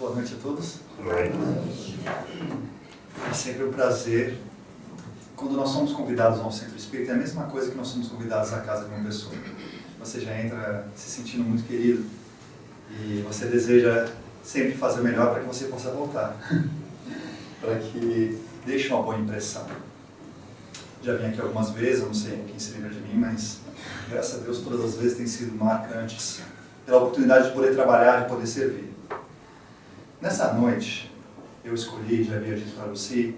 Boa noite a todos. É sempre um prazer. Quando nós somos convidados ao Centro Espírita, é a mesma coisa que nós somos convidados à casa de uma pessoa. Você já entra se sentindo muito querido e você deseja sempre fazer o melhor para que você possa voltar, para que deixe uma boa impressão. Já vim aqui algumas vezes, eu não sei quem se lembra de mim, mas graças a Deus todas as vezes têm sido marcantes pela oportunidade de poder trabalhar, de poder servir. Nessa noite, eu escolhi, já havia dito para você,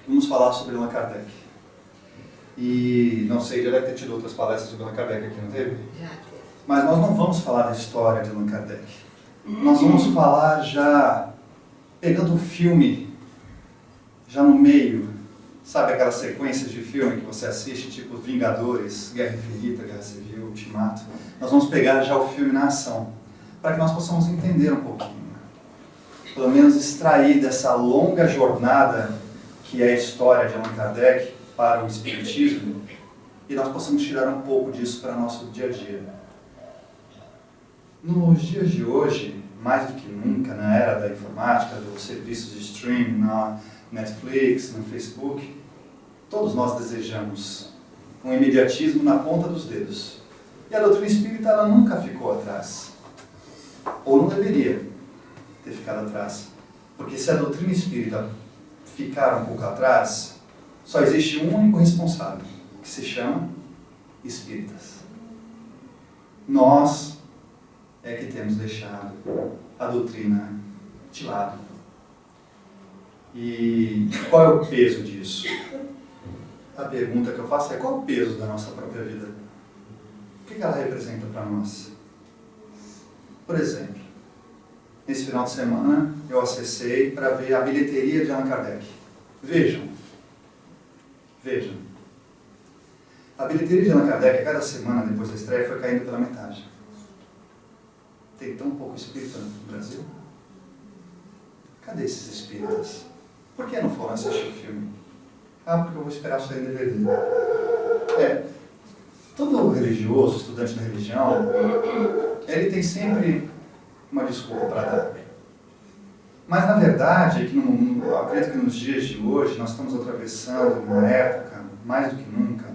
vamos falar sobre Allan Kardec. E não sei, já deve ter tido outras palestras sobre Allan Kardec aqui, não teve? Já teve. Mas nós não vamos falar da história de Allan Kardec. Nós vamos falar já pegando o filme, já no meio, sabe aquelas sequências de filme que você assiste, tipo Vingadores, Guerra Infinita, Guerra Civil, Ultimato. Nós vamos pegar já o filme na ação, para que nós possamos entender um pouquinho. Pelo menos extrair dessa longa jornada que é a história de Allan Kardec para o Espiritismo, e nós possamos tirar um pouco disso para o nosso dia a dia. Nos dias de hoje, mais do que nunca, na era da informática, dos serviços de streaming, na Netflix, no Facebook, todos nós desejamos um imediatismo na ponta dos dedos. E a doutrina espírita ela nunca ficou atrás. Ou não deveria ter ficado atrás. Porque se a doutrina espírita ficar um pouco atrás, só existe um único responsável, que se chama espíritas. Nós é que temos deixado a doutrina de lado. E qual é o peso disso? A pergunta que eu faço é: qual é o peso da nossa própria vida? O que ela representa para nós? Por exemplo, nesse final de semana eu acessei para ver a bilheteria de Allan Kardec. Vejam. A bilheteria de Allan Kardec, a cada semana depois da estreia, foi caindo pela metade. Tem tão pouco espírita no Brasil? Cadê esses espíritas? Por que não foram assistir o filme? Ah, porque eu vou esperar sair em DVD. Todo religioso, estudante da religião, ele tem sempre uma desculpa para dar. Mas na verdade, eu acredito que nos dias de hoje nós estamos atravessando uma época, mais do que nunca,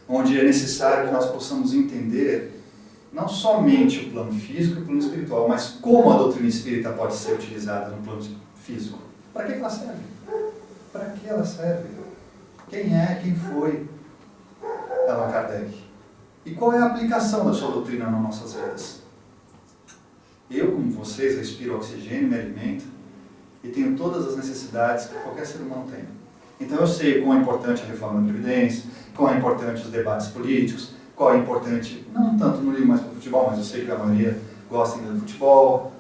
onde é necessário que nós possamos entender não somente o plano físico e o plano espiritual, mas como a doutrina espírita pode ser utilizada no plano físico. Para que ela serve? Para que ela serve? Quem foi Allan Kardec? E qual é a aplicação da sua doutrina nas nossas vidas? Eu, como vocês, respiro oxigênio, me alimento e tenho todas as necessidades que qualquer ser humano tem. Então eu sei quão é importante a reforma da Previdência, quão é importante os debates políticos, qual é importante, não tanto, não ligo mais para o futebol, mas eu sei que a maioria gosta ainda do futebol.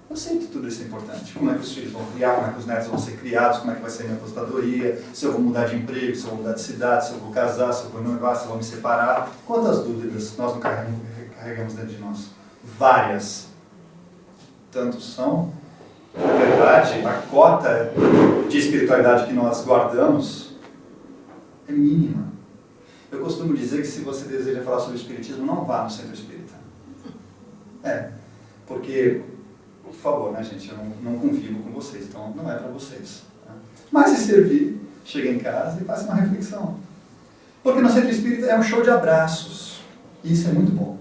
Eu sei que tudo isso é importante. Como é que os filhos vão criar, como é que os netos vão ser criados, como é que vai ser a minha aposentadoria, se eu vou mudar de emprego, se eu vou mudar de cidade, se eu vou casar, se eu vou noivar, se eu vou me separar. Quantas dúvidas nós não carregamos dentro de nós? Várias. Tanto são, na verdade, a cota de espiritualidade que nós guardamos é mínima. Eu costumo dizer que se você deseja falar sobre espiritismo, não vá no centro espírita. Porque, por favor, né, gente, eu não convivo com vocês, então não é para vocês. Tá? Mas se servir, chega em casa e faça uma reflexão. Porque no centro espírita é um show de abraços, e isso é muito bom.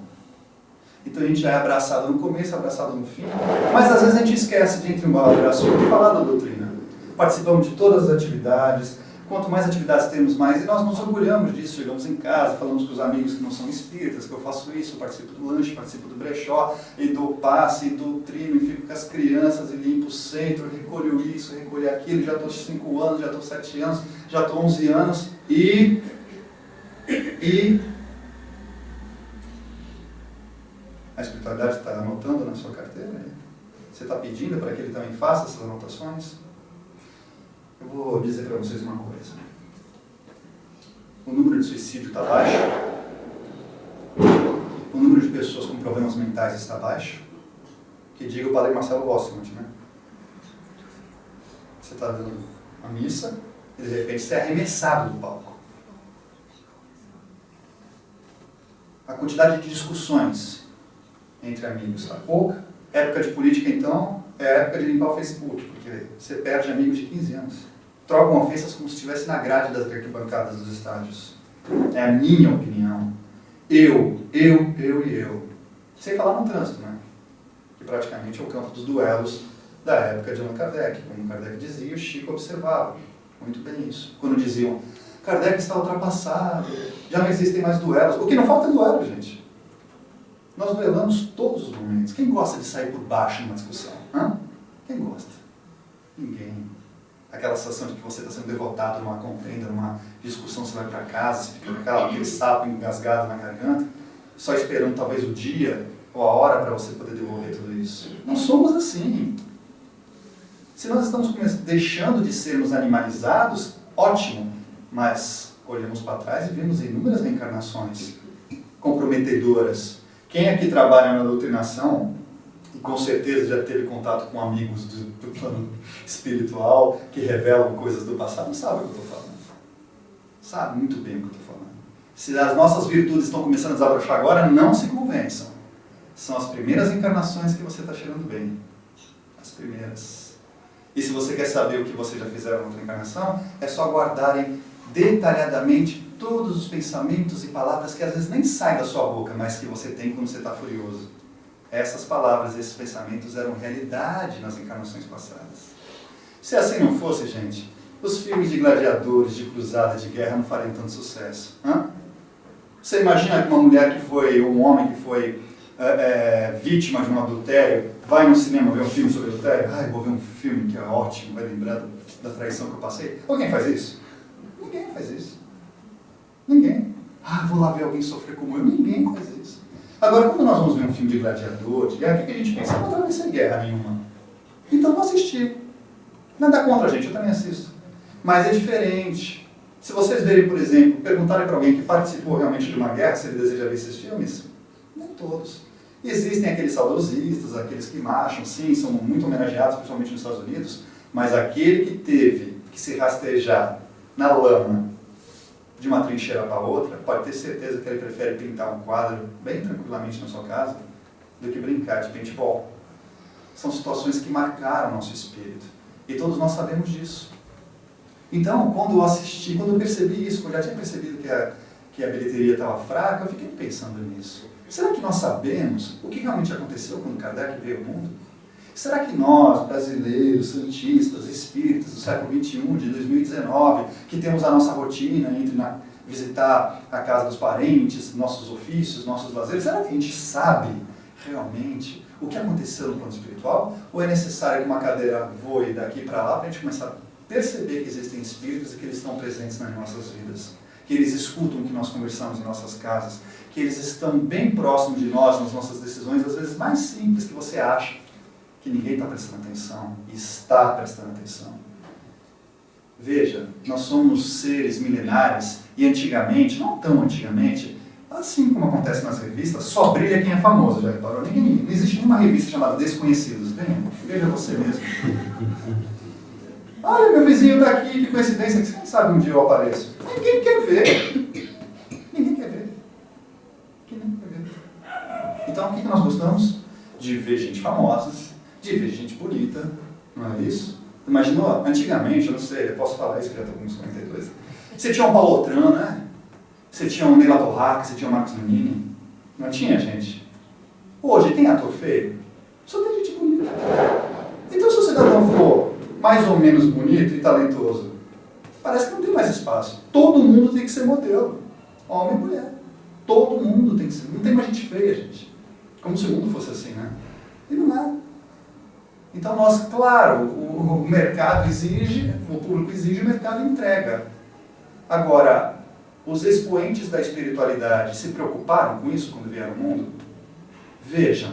Então a gente já é abraçado no começo, abraçado no fim, mas às vezes a gente esquece de entre um abraço e falar da doutrina. Participamos de todas as atividades, quanto mais atividades temos mais, e nós nos orgulhamos disso, chegamos em casa, falamos com os amigos que não são espíritas, que eu faço isso, eu participo do lanche, participo do brechó, e dou passe, e doutrino, e fico com as crianças, e limpo o centro, recolho isso, recolho aquilo, já estou 5 anos, já estou 7 anos, já estou 11 anos, e a espiritualidade está anotando na sua carteira? Você está pedindo para que ele também faça essas anotações? Eu vou dizer para vocês uma coisa. O número de suicídio está baixo. O número de pessoas com problemas mentais está baixo. Que diga o padre Marcelo Bossiment, né? Você está dando a missa e de repente você é arremessado do palco. A quantidade de discussões entre amigos está pouca. Época de política, então, é a época de limpar o Facebook, porque você perde amigos de 15 anos. Trocam ofensas como se estivesse na grade das arquibancadas dos estádios. É a minha opinião. Eu e eu. Sem falar no trânsito, né? Que praticamente é o campo dos duelos da época de Allan Kardec. Como Kardec dizia, o Chico observava muito bem isso. Quando diziam, Kardec está ultrapassado, já não existem mais duelos. O que não falta é duelo, gente. Nós duelamos todos os momentos. Quem gosta de sair por baixo numa discussão? Hã? Quem gosta? Ninguém. Aquela sensação de que você está sendo derrotado numa contenda, numa discussão, você vai para casa, você fica com aquele sapo engasgado na garganta, só esperando talvez o dia ou a hora para você poder devolver tudo isso. Não somos assim. Se nós estamos deixando de sermos animalizados, ótimo, mas olhamos para trás e vemos inúmeras reencarnações comprometedoras. Quem aqui trabalha na doutrinação, e com certeza já teve contato com amigos do plano espiritual que revelam coisas do passado, sabe o que eu estou falando. Sabe muito bem o que eu estou falando. Se as nossas virtudes estão começando a desabrochar agora, não se convençam. São as primeiras encarnações que você está cheirando bem. As primeiras. E se você quer saber o que vocês já fizeram na outra encarnação, é só guardarem detalhadamente todos os pensamentos e palavras que às vezes nem saem da sua boca, mas que você tem quando você está furioso. Essas palavras, esses pensamentos eram realidade nas encarnações passadas. Se assim não fosse, gente, os filmes de gladiadores, de cruzada, de guerra não fariam tanto sucesso. Hã? Você imagina que uma mulher que foi, ou um homem que foi vítima de um adultério, vai no cinema ver um filme sobre adultério? Ah, eu vou ver um filme que é ótimo, vai lembrar da traição que eu passei. Alguém faz isso? Ninguém faz isso. Ninguém. Ah, vou lá ver alguém sofrer como eu. Ninguém faz isso. Agora, quando nós vamos ver um filme de gladiador, de guerra, o que a gente pensa? Não vai ser guerra nenhuma. Então, vou assistir. Nada contra, gente, eu também assisto. Mas é diferente. Se vocês verem, por exemplo, perguntarem para alguém que participou realmente de uma guerra, se ele deseja ver esses filmes, nem todos. Existem aqueles saudosistas, aqueles que marcham, sim, são muito homenageados, principalmente nos Estados Unidos, mas aquele que teve que se rastejar na lama de uma trincheira para outra, pode ter certeza que ele prefere pintar um quadro bem tranquilamente na sua casa do que brincar de paintball. São situações que marcaram o nosso espírito. E todos nós sabemos disso. Então, quando eu assisti, quando eu percebi isso, quando eu já tinha percebido que a bilheteria estava fraca, eu fiquei pensando nisso. Será que nós sabemos o que realmente aconteceu quando Kardec veio ao mundo? Será que nós, brasileiros, santistas, espíritas do século XXI, de 2019, que temos a nossa rotina entre visitar a casa dos parentes, nossos ofícios, nossos lazeres, será que a gente sabe realmente o que aconteceu no plano espiritual? Ou é necessário que uma cadeira voe daqui para lá para a gente começar a perceber que existem espíritos e que eles estão presentes nas nossas vidas? Que eles escutam o que nós conversamos em nossas casas, que eles estão bem próximos de nós nas nossas decisões, às vezes mais simples que você acha, que ninguém está prestando atenção, e está prestando atenção. Veja, nós somos seres milenares, e antigamente, não tão antigamente, assim como acontece nas revistas, só brilha quem é famoso, já reparou? Não existe nenhuma revista chamada Desconhecidos. Venha, veja você mesmo. Olha, meu vizinho está aqui, que coincidência, quem sabe um dia eu apareço. Ninguém quer ver. Ninguém quer ver. Ninguém quer ver. Então, o que nós gostamos? De ver gente famosa, de ver gente bonita, não é isso? Imaginou? Antigamente, eu não sei, eu posso falar isso que já estou com uns 42. Você tinha um Paulo Otran, né? Você tinha um Neila Torraca, você tinha um Marcos Nanini. Não tinha, gente? Hoje, tem ator feio? Só tem gente bonita. Então, se o cidadão for mais ou menos bonito e talentoso, parece que não tem mais espaço. Todo mundo tem que ser modelo. Homem e mulher. Todo mundo tem que ser. Não tem mais gente feia, gente. Como se o mundo fosse assim, né? E não é. Então nós, claro, o mercado exige, o público exige, o mercado entrega. Agora, os expoentes da espiritualidade se preocuparam com isso quando vieram ao mundo? Vejam,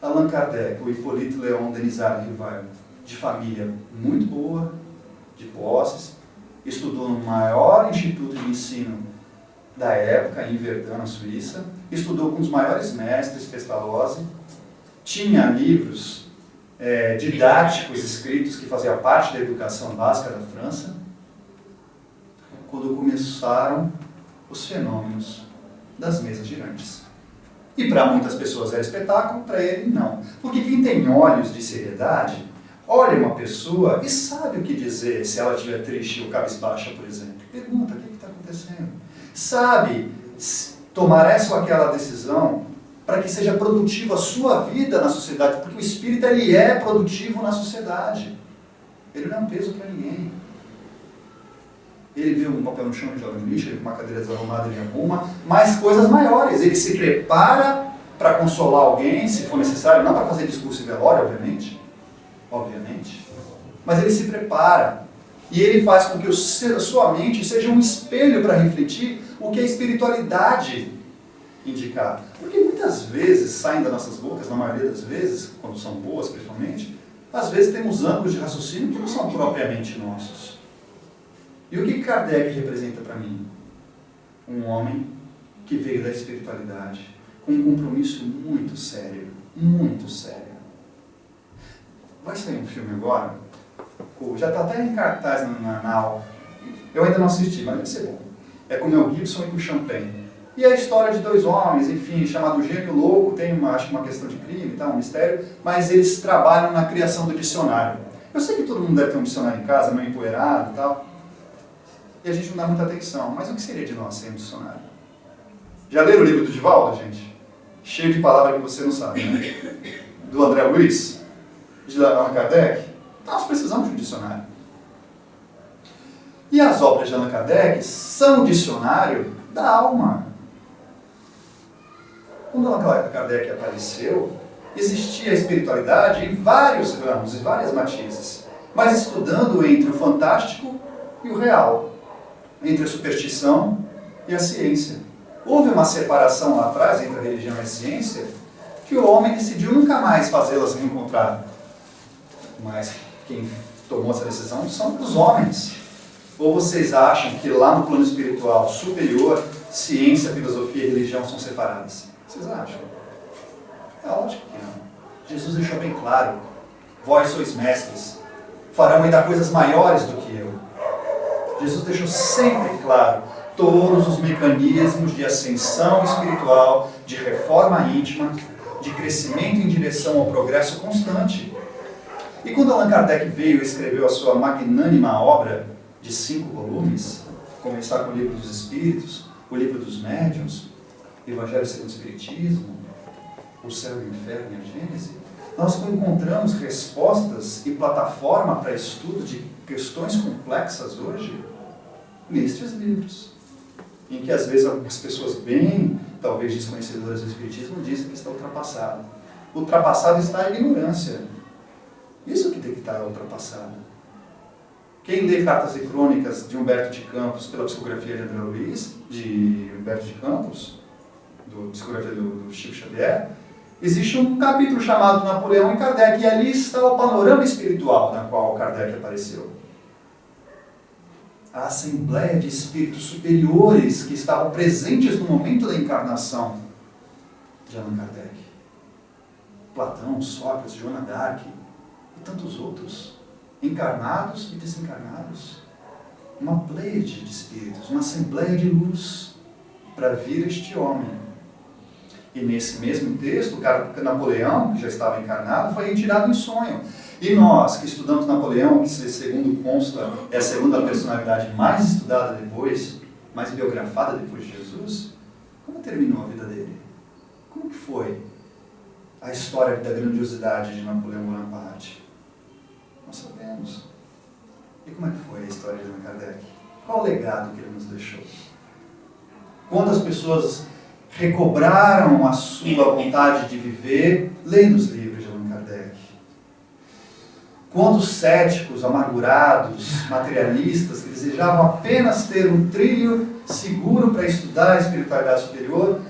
Allan Kardec, o Hippolyte Léon Denisard Rivail, de família muito boa, de posses, estudou no maior instituto de ensino da época, em Verdun, na Suíça, estudou com os maiores mestres, Pestalozzi, tinha livros didáticos escritos que faziam parte da educação básica da França, quando começaram os fenômenos das mesas girantes. E para muitas pessoas era espetáculo, para ele não. Porque quem tem olhos de seriedade, olha uma pessoa e sabe o que dizer se ela estiver triste ou cabisbaixa, por exemplo. Pergunta, o que está acontecendo? Sabe tomar essa ou aquela decisão para que seja produtiva a sua vida na sociedade, porque o espírita ele é produtivo na sociedade. Ele não é um peso para ninguém. Ele vê um papel no chão e joga no lixo, ele vê uma cadeira desarrumada, ele arruma, mas coisas maiores. Ele se prepara para consolar alguém, se for necessário, não para fazer discurso e velório, obviamente, mas ele se prepara. E ele faz com que a sua mente seja um espelho para refletir o que a espiritualidade indicar. Porque muitas vezes saem das nossas bocas, na maioria das vezes, quando são boas principalmente, às vezes temos ângulos de raciocínio que não são propriamente nossos. E o que Kardec representa para mim? Um homem que veio da espiritualidade, com um compromisso muito sério, muito sério. Vai sair um filme agora, já está até em cartaz na Nau. Eu ainda não assisti, mas deve ser bom. É com o Mel Gibson e com o Champagne. E é a história de dois homens, enfim, chamado Gênio Louco, tem acho que uma questão de crime, um mistério, mas eles trabalham na criação do dicionário. Eu sei que todo mundo deve ter um dicionário em casa, meio empoeirado e tal, e a gente não dá muita atenção, mas o que seria de nós sem um dicionário? Já leram o livro do Divaldo, gente? Cheio de palavras que você não sabe, né? Do André Luiz, de Allan Kardec. Nós precisamos de um dicionário. E as obras de Allan Kardec são o dicionário da alma. Quando Allan Kardec apareceu, existia a espiritualidade em vários ramos, em várias matizes, mas estudando entre o fantástico e o real, entre a superstição e a ciência. Houve uma separação lá atrás entre a religião e a ciência, que o homem decidiu nunca mais fazê-las reencontrar. Mas quem tomou essa decisão são os homens. Ou vocês acham que lá no plano espiritual superior, ciência, filosofia e religião são separadas? Vocês acham? É lógico que não. Jesus deixou bem claro, vós sois mestres, farão ainda coisas maiores do que eu. Jesus deixou sempre claro todos os mecanismos de ascensão espiritual, de reforma íntima, de crescimento em direção ao progresso constante. E quando Allan Kardec veio e escreveu a sua magnânima obra de 5 volumes, começar com o Livro dos Espíritos, o Livro dos Médiuns, Evangelho segundo o Espiritismo, o Céu e o Inferno e a Gênese, nós encontramos respostas e plataforma para estudo de questões complexas hoje nestes livros, em que às vezes algumas pessoas bem, talvez desconhecedoras do Espiritismo, dizem que está ultrapassado. Ultrapassado está a ignorância. Isso que tem que estar ultrapassado. Quem lê Cartas e Crônicas de Humberto de Campos pela psicografia de André Luiz, de Humberto de Campos, psicografia do Chico Xavier, existe um capítulo chamado Napoleão e Kardec, e ali está o panorama espiritual na qual Kardec apareceu. A assembleia de espíritos superiores que estavam presentes no momento da encarnação de Allan Kardec. Platão, Sócrates, Joana d'Arc e tantos outros, encarnados e desencarnados. Uma pleiade de espíritos, uma assembleia de luz para vir este homem. E nesse mesmo texto, Napoleão, que já estava encarnado, foi retirado em sonho. E nós, que estudamos Napoleão, que segundo consta, é a segunda personalidade mais estudada depois, mais biografada depois de Jesus, como terminou a vida dele? Como que foi a história da grandiosidade de Napoleão Bonaparte? Nós sabemos. E como é que foi a história de Allan Kardec? Qual o legado que ele nos deixou? Quantas pessoas recobraram a sua vontade de viver lendo os livros de Allan Kardec? Quantos céticos, amargurados, materialistas, que desejavam apenas ter um trilho seguro para estudar a espiritualidade superior,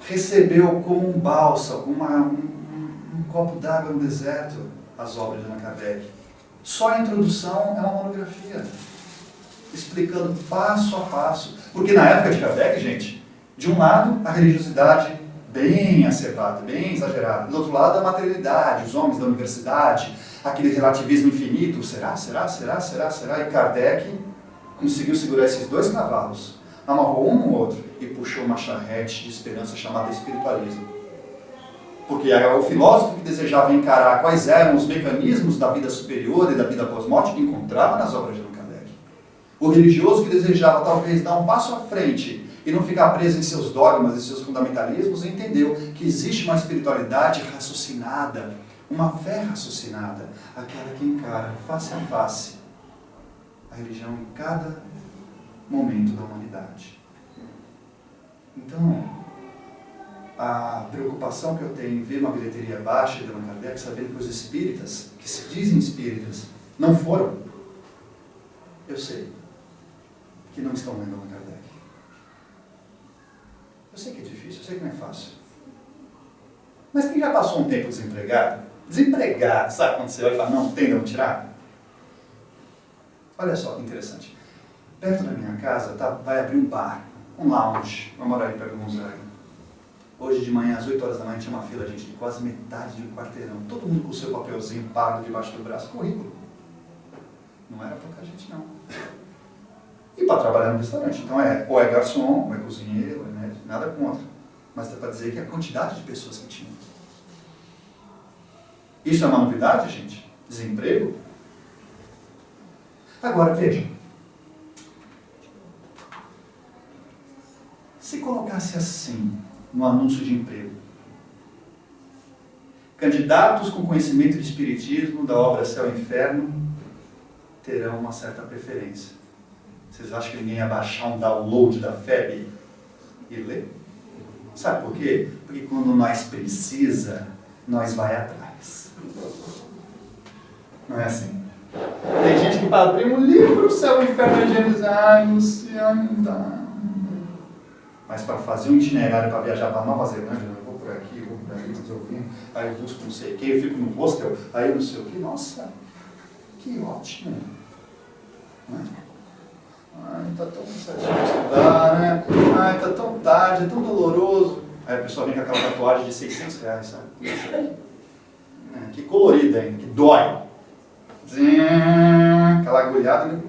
recebeu como um bálsamo, como um copo d'água no deserto, as obras de Allan Kardec? Só a introdução é uma monografia, explicando passo a passo. Porque na época de Kardec, gente, de um lado, a religiosidade bem acertada, bem exagerada. Do outro lado, a materialidade, os homens da universidade, aquele relativismo infinito, será? E Kardec conseguiu segurar esses dois cavalos, amarrou um no outro e puxou uma charrete de esperança chamada espiritualismo. Porque é o filósofo que desejava encarar quais eram os mecanismos da vida superior e da vida pós-morte que encontrava nas obras de Allan Kardec. O religioso que desejava talvez dar um passo à frente e não ficar preso em seus dogmas e seus fundamentalismos, entendeu que existe uma espiritualidade raciocinada, uma fé raciocinada, aquela que encara face a face a religião em cada momento da humanidade. Então, a preocupação que eu tenho em ver uma bilheteria baixa de Allan Kardec, sabendo que os espíritas, que se dizem espíritas, não foram, eu sei que não estão lendo Allan Kardec. Eu sei que é difícil, eu sei que não é fácil. Mas quem já passou um tempo desempregado, sabe quando você olha e fala, não tem de onde tirar? Olha só que interessante. Perto da minha casa vai abrir um bar, um lounge, vamos morar ali perto do Gonzaga. Hoje de manhã, às 8 horas da manhã, tinha uma fila, gente, de quase metade de um quarteirão. Todo mundo com o seu papelzinho pago debaixo do braço, currículo. Não era pouca gente, não. E para trabalhar no restaurante. Então, ou é garçom, ou é cozinheiro, né? Nada contra. Mas dá para dizer que a quantidade de pessoas que tinham. Isso é uma novidade, gente? Desemprego? Agora, vejam. Se colocasse assim no anúncio de emprego, candidatos com conhecimento de espiritismo da obra Céu e Inferno terão uma certa preferência. Vocês acham que ninguém ia baixar um download da FEB e ler? Sabe por quê? Porque quando nós precisa, nós vai atrás. Não é assim? Tem gente que para abrir um livro, o Céu e o Inferno, a gente diz, ai, Luciano, não dá. Mas para fazer um itinerário para viajar para Nova Zelândia, eu vou por aqui, eu vou por ali, aí eu busco não sei o que, eu fico no hostel, aí eu não sei o que, nossa, que ótimo. Ai, tá tão cansativo estudar, né? Ai, tá tão tarde, é tão doloroso. Aí a pessoa vem com aquela tatuagem de R$600, sabe? Que colorida ainda, que dói. Aquela agulhada, né?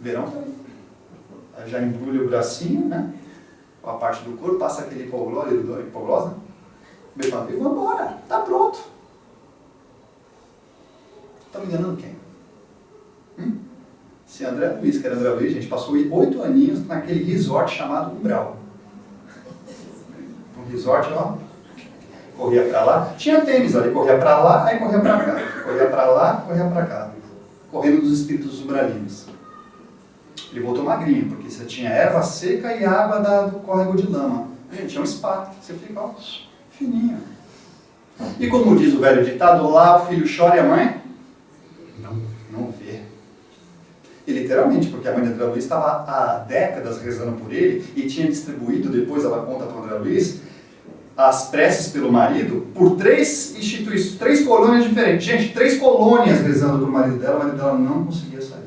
Verão tá aí. Aí já embrulha o bracinho, né? Com a parte do corpo, passa aquele hipoglós, né? E vamos embora, tá pronto. Tá me enganando quem? Se André Luiz, que era André Luiz, a gente passou 8 aninhos naquele resort chamado Umbral. Um resort, ó, corria pra lá, tinha tênis ali, corria pra lá, aí corria pra cá, corria pra lá, corria pra cá, correndo dos espíritos umbralinos. Ele voltou magrinho, porque você tinha erva seca e água do córrego de lama. Gente, é um spa, você fica, ó, fininho. E como diz o velho ditado, lá o filho chora e a mãe não vê. E literalmente, porque a mãe de André Luiz estava há décadas rezando por ele e tinha distribuído, depois ela conta para o André Luiz, as preces pelo marido por 3 instituições, 3 colônias diferentes. Gente, 3 colônias rezando para o marido dela não conseguia sair.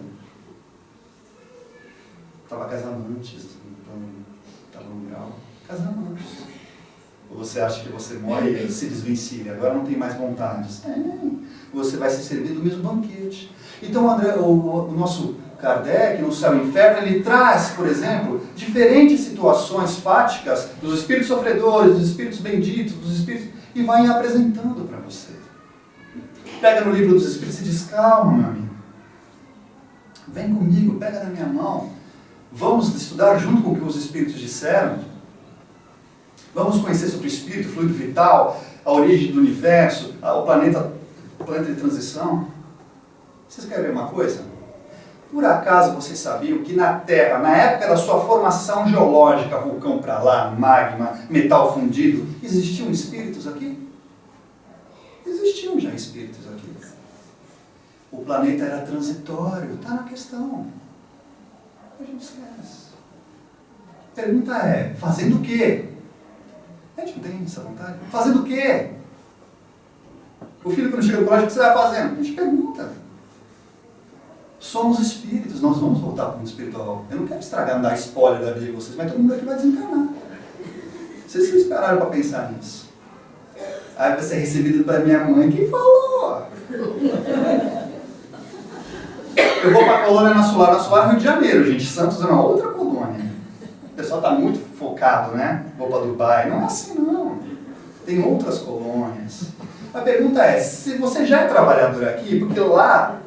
Estava casamantes, estava no grau. Casamantes. Ou você acha que você morre e se desvencilha, agora não tem mais vontades. Você vai se servir do mesmo banquete. Então o nosso Kardec, no Céu e Inferno, ele traz, por exemplo, diferentes situações fáticas dos espíritos sofredores, dos espíritos benditos, dos espíritos, e vai apresentando para você. Pega no livro dos espíritos e diz, calma, meu amigo. Vem comigo, pega na minha mão. Vamos estudar junto com o que os espíritos disseram. Vamos conhecer sobre o espírito, o fluido vital, a origem do universo, o planeta de transição. Vocês querem ver uma coisa? Por acaso vocês sabiam que na Terra, na época da sua formação geológica, vulcão para lá, magma, metal fundido, existiam espíritos aqui? Existiam já espíritos aqui. O planeta era transitório, está na questão. A gente esquece. A pergunta é, fazendo o quê? A gente não tem essa vontade. Fazendo o quê? O filho quando chega no colégio, o que você vai fazendo? A gente pergunta. Somos espíritos, nós vamos voltar para o mundo espiritual. Eu não quero estragar, não dar spoiler da vida de vocês, mas todo mundo aqui vai desencarnar. Vocês se esperaram para pensar nisso. Aí vai ser recebido pela minha mãe que falou. Eu vou para a colônia na Solar, Rio de Janeiro, gente. Santos é uma outra colônia. O pessoal está muito focado, né? Vou para Dubai. Não é assim, não. tem outras colônias. A pergunta é, se você já é trabalhador aqui, porque lá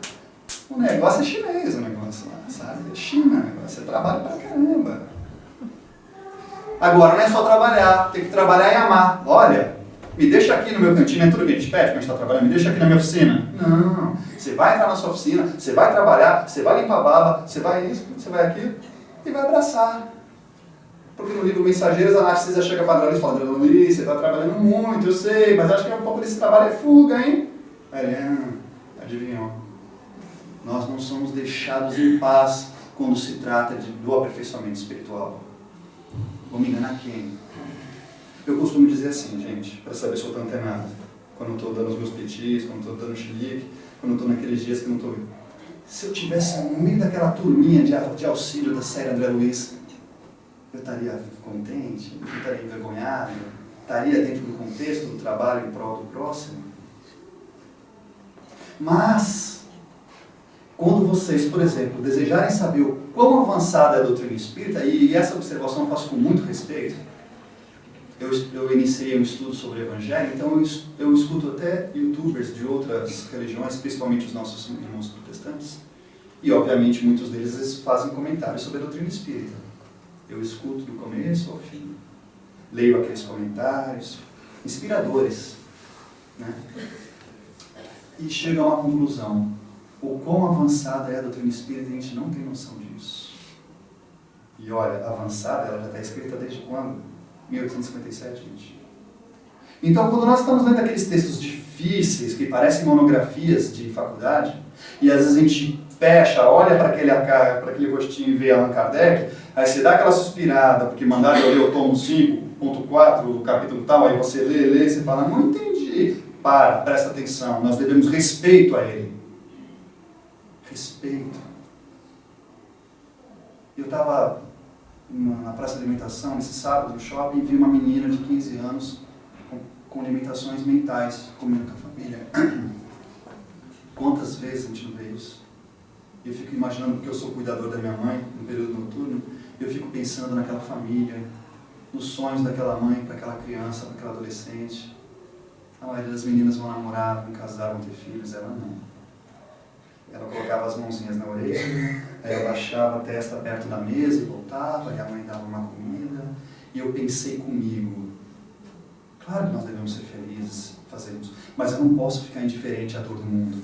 o negócio é chinês, o negócio lá, sabe? É China, você trabalha pra caramba. Agora, não é só trabalhar, tem que trabalhar e amar. Olha, me deixa aqui no meu cantinho, é tudo que a gente pede quando a gente está trabalhando, me deixa aqui na minha oficina. Não, você vai entrar na sua oficina, você vai trabalhar, você vai limpar a baba, você vai isso, você vai aquilo, e vai abraçar. Porque no livro Mensageiros, a Narcisa chega para André e fala, Luiz, você está trabalhando muito, eu sei, mas acho que um pouco desse trabalho é fuga, hein? Aí ele, adivinhou. Nós não somos deixados em paz quando se trata do aperfeiçoamento espiritual. Vou me enganar quem? Eu costumo dizer assim, gente, para saber se eu estou antenado. Quando eu estou dando os meus petis, quando eu estou dando chilique, quando eu estou naqueles dias que eu não estou... Se eu estivesse no meio daquela turminha de auxílio da série André Luiz, eu estaria contente, eu estaria envergonhado, estaria dentro do contexto do trabalho em prol do próximo. Mas, quando vocês, por exemplo, desejarem saber o quão avançada é a doutrina espírita, e essa observação eu faço com muito respeito, eu iniciei um estudo sobre o Evangelho, então eu escuto até youtubers de outras religiões, principalmente os nossos irmãos protestantes, e obviamente muitos deles fazem comentários sobre a doutrina espírita. Eu escuto do começo ao fim, leio aqueles comentários inspiradores, né? E chego a uma conclusão: o quão avançada é a doutrina espírita, a gente não tem noção disso. E olha, avançada, ela já está escrita desde quando? 1857, gente. Então, quando nós estamos lendo aqueles textos difíceis, que parecem monografias de faculdade, e às vezes a gente fecha, olha para aquele rostinho e vê Allan Kardec, aí você dá aquela suspirada, porque mandaram eu ler o tomo 5.4 do capítulo tal, aí você lê, e você fala, não entendi. Presta atenção, nós devemos respeito a ele. Respeito. Eu estava na praça de alimentação, nesse sábado, no shopping, e vi uma menina de 15 anos com limitações mentais, comendo com a família. Quantas vezes a gente não vê isso? Eu fico imaginando, porque eu sou cuidador da minha mãe, no período noturno, eu fico pensando naquela família, nos sonhos daquela mãe para aquela criança, para aquela adolescente. A maioria das meninas vão namorar, vão casar, vão ter filhos, ela não. Ela colocava as mãozinhas na orelha, aí eu baixava a testa perto da mesa e voltava, e a mãe dava uma comida, e eu pensei comigo, claro que nós devemos ser felizes, fazermos, mas eu não posso ficar indiferente à dor do mundo.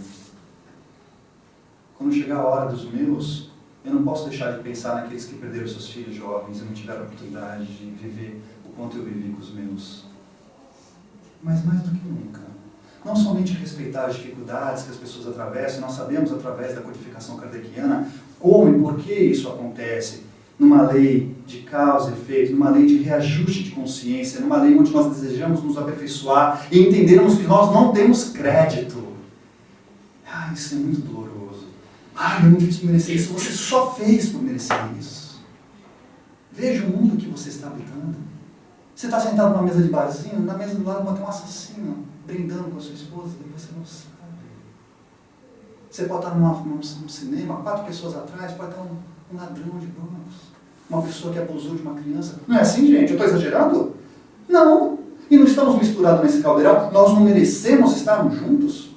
Quando chegar a hora dos meus, eu não posso deixar de pensar naqueles que perderam seus filhos jovens e não tiveram a oportunidade de viver o quanto eu vivi com os meus. Mas mais do que nunca, não somente respeitar as dificuldades que as pessoas atravessam, nós sabemos através da codificação kardeciana como e por que isso acontece, numa lei de causa e efeito, numa lei de reajuste de consciência, numa lei onde nós desejamos nos aperfeiçoar e entendermos que nós não temos crédito. Isso é muito doloroso. Eu não fiz por merecer isso. Você só fez por merecer isso. Veja o mundo que você está habitando. Você está sentado numa mesa de barzinho, na mesa do lado pode ter um assassino brindando com a sua esposa e você não sabe. Você pode estar num cinema, 4 pessoas atrás, pode estar um ladrão de bancos, uma pessoa que abusou de uma criança. Não é assim, gente? Eu estou exagerando? Não. E não estamos misturados nesse caldeirão. Nós não merecemos estarmos juntos.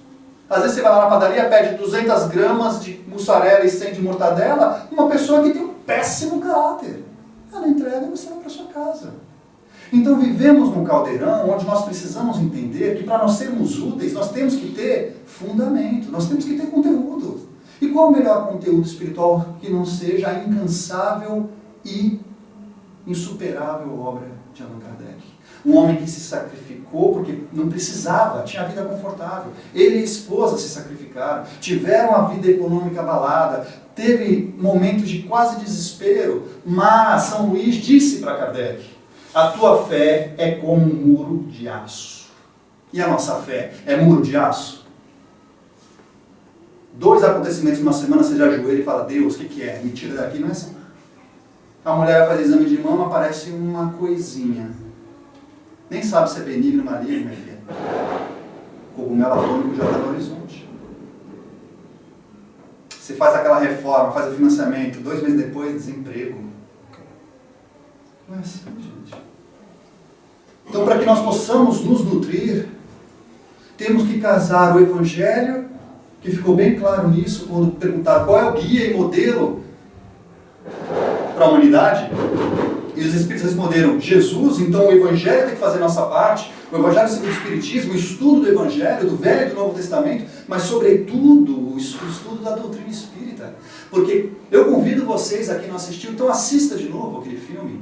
Às vezes você vai lá na padaria, pede 200 gramas de mussarela e 100 de mortadela, uma pessoa que tem um péssimo caráter. Ela entrega e você vai para sua casa. Então vivemos num caldeirão onde nós precisamos entender que para nós sermos úteis, nós temos que ter fundamento, nós temos que ter conteúdo. E qual o melhor conteúdo espiritual que não seja a incansável e insuperável obra de Allan Kardec? Um homem que se sacrificou porque não precisava, tinha vida confortável. Ele e a esposa se sacrificaram, tiveram a vida econômica abalada, teve momentos de quase desespero, mas São Luís disse para Kardec, a tua fé é como um muro de aço. E a nossa fé é muro de aço? 2 acontecimentos numa semana, você já ajoelha e fala, Deus, o que é? Me tira daqui, não é assim. A mulher vai fazer exame de mama, aparece uma coisinha. Nem sabe se é benigno ou maligno, minha filha. O cogumelo atômico já está no horizonte. Você faz aquela reforma, faz o financiamento, 2 meses depois, desemprego. Não é assim, gente. Então, para que nós possamos nos nutrir, temos que casar o Evangelho, que ficou bem claro nisso, quando perguntaram qual é o guia e modelo para a humanidade. E os Espíritos responderam, Jesus. Então o Evangelho tem que fazer nossa parte, o Evangelho segundo o Espiritismo, o estudo do Evangelho, do Velho e do Novo Testamento, mas sobretudo o estudo da doutrina espírita. Porque eu convido vocês a quem não assistiu, então assista de novo aquele filme.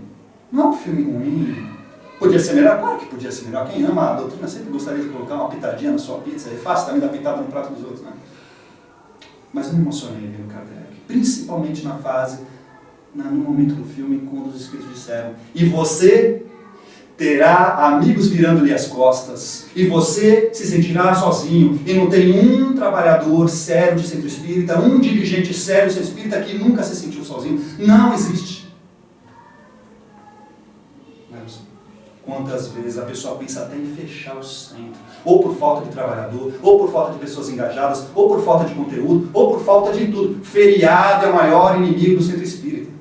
Não é um filme ruim. Podia ser melhor? Claro que podia ser melhor. Quem ama a doutrina sempre gostaria de colocar uma pitadinha na sua pizza. É fácil também dar pitada no prato dos outros, né? Mas eu me emocionei vendo Kardec. Principalmente na fase, no momento do filme, quando os Espíritos disseram: e você terá amigos virando-lhe as costas, e você se sentirá sozinho, e não tem um trabalhador sério de centro espírita, um dirigente sério de centro espírita que nunca se sentiu sozinho. Não existe. Quantas vezes a pessoa pensa até em fechar o centro, ou por falta de trabalhador, ou por falta de pessoas engajadas, ou por falta de conteúdo, ou por falta de tudo. Feriado é o maior inimigo do centro espírita.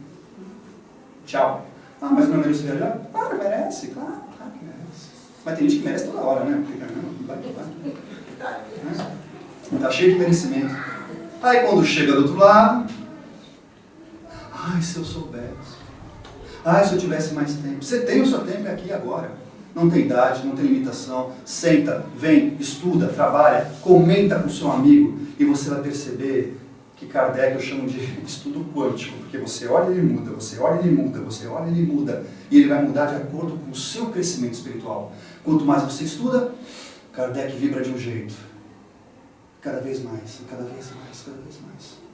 Tchau. Ah, mas não merece viajar? Claro, merece, claro que merece. Mas tem gente que merece toda hora, né? Porque, vai. Tá cheio de merecimento. Aí quando chega do outro lado, ai, se eu soubesse. Ah, se eu tivesse mais tempo. Você tem o seu tempo aqui agora. Não tem idade, não tem limitação. Senta, vem, estuda, trabalha, comenta com o seu amigo e você vai perceber que Kardec eu chamo de estudo quântico, porque você olha e ele muda, você olha e ele muda, você olha e ele muda. E ele vai mudar de acordo com o seu crescimento espiritual. Quanto mais você estuda, Kardec vibra de um jeito. Cada vez mais, cada vez mais, cada vez mais.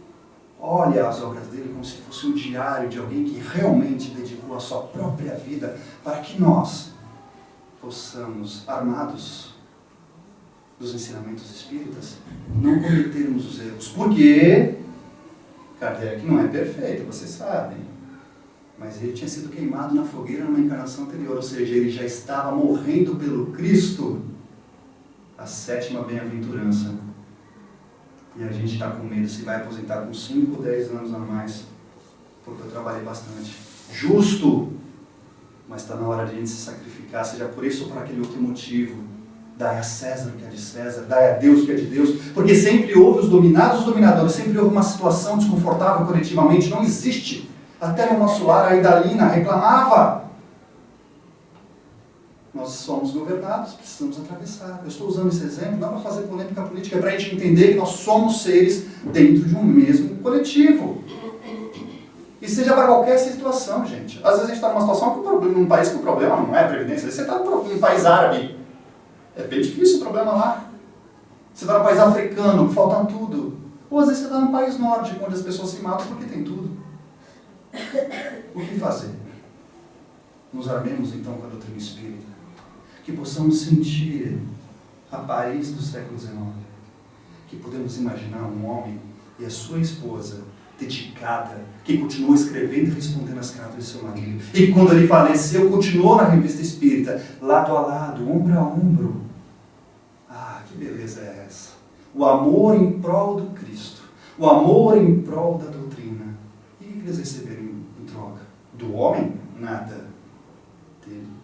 Olha as obras dele como se fosse um diário de alguém que realmente dedicou a sua própria vida para que nós possamos, armados dos ensinamentos espíritas, não cometermos os erros. Porque Kardec não é perfeito, vocês sabem. Mas ele tinha sido queimado na fogueira numa encarnação anterior, ou seja, ele já estava morrendo pelo Cristo, a 7ª bem-aventurança. E a gente está com medo se vai aposentar com 5 ou 10 anos a mais, porque eu trabalhei bastante. Justo, mas está na hora de a gente se sacrificar, seja por isso ou por aquele outro motivo. Dai a César o que é de César, dai a Deus o que é de Deus, porque sempre houve os dominados, os dominadores, sempre houve uma situação desconfortável coletivamente, não existe. Até no nosso lar a Idalina reclamava. Nós somos governados, precisamos atravessar. Eu estou usando esse exemplo não para fazer polêmica política, é para a gente entender que nós somos seres dentro de um mesmo coletivo. E seja para qualquer situação, gente. Às vezes a gente está numa situação, num país que o problema não é a previdência. Você está num país árabe, é bem difícil o problema lá. Você está num país africano, falta tudo. Ou às vezes você está num país nórdico, onde as pessoas se matam porque tem tudo. O que fazer? Nos armemos então com a doutrina espírita. Que possamos sentir a Paris do século XIX. Que podemos imaginar um homem e a sua esposa dedicada, que continuou escrevendo e respondendo as cartas de seu marido. E que quando ele faleceu, continuou na revista espírita, lado a lado, ombro a ombro. Ah, que beleza é essa? O amor em prol do Cristo. O amor em prol da doutrina. E o que eles receberam em troca? Do homem? Nada. Dele.